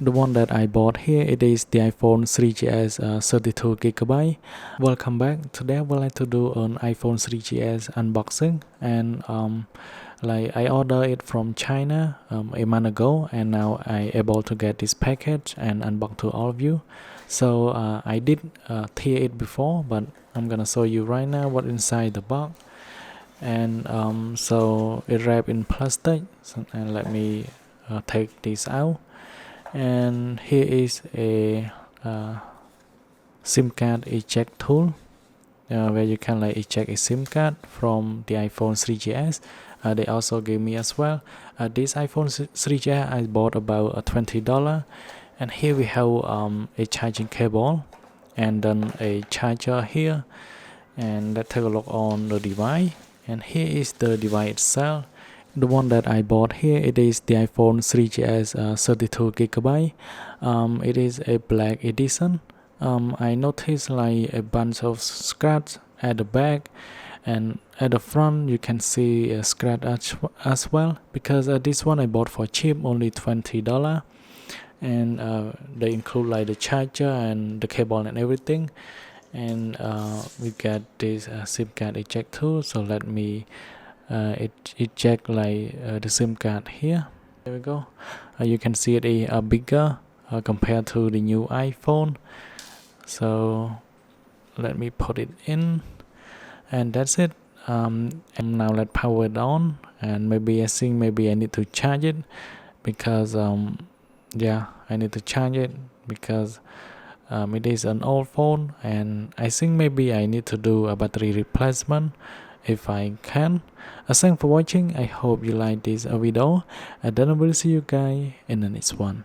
The one that I bought here, it is the iPhone 3GS 32GB. Welcome back. Today I would like to do an iPhone 3GS unboxing, and like I ordered it from China a month ago, and now I able to get this package and unbox to all of you. So I did tear it before, but I'm gonna show you right now what inside the box. And so it wrapped in plastic, and let me take this out. And here is a SIM card eject tool, where you can like eject a SIM card from the iPhone 3GS. They also gave me as well. This iPhone 3GS I bought about $20, and here we have a charging cable and then a charger here. And let's take a look on the device. And here is the device itself. The one that I bought here, it is the iPhone 3GS 32GB. It is a black edition. I noticed like a bunch of scratch at the back, and at the front you can see a scratch as well, because this one I bought for cheap, only $20. And they include like the charger and the cable and everything. And we got this SIM card eject tool. So let me eject like the SIM card here. There we go. You can see it is bigger compared to the new iPhone. So let me put it in, and that's it. And now let's power it on, and maybe I need to charge it, because yeah, I need to charge it because it is an old phone, and I think maybe I need to do a battery replacement if I can. Thanks for watching. I hope you like this video, and then I will see you guys in the next one.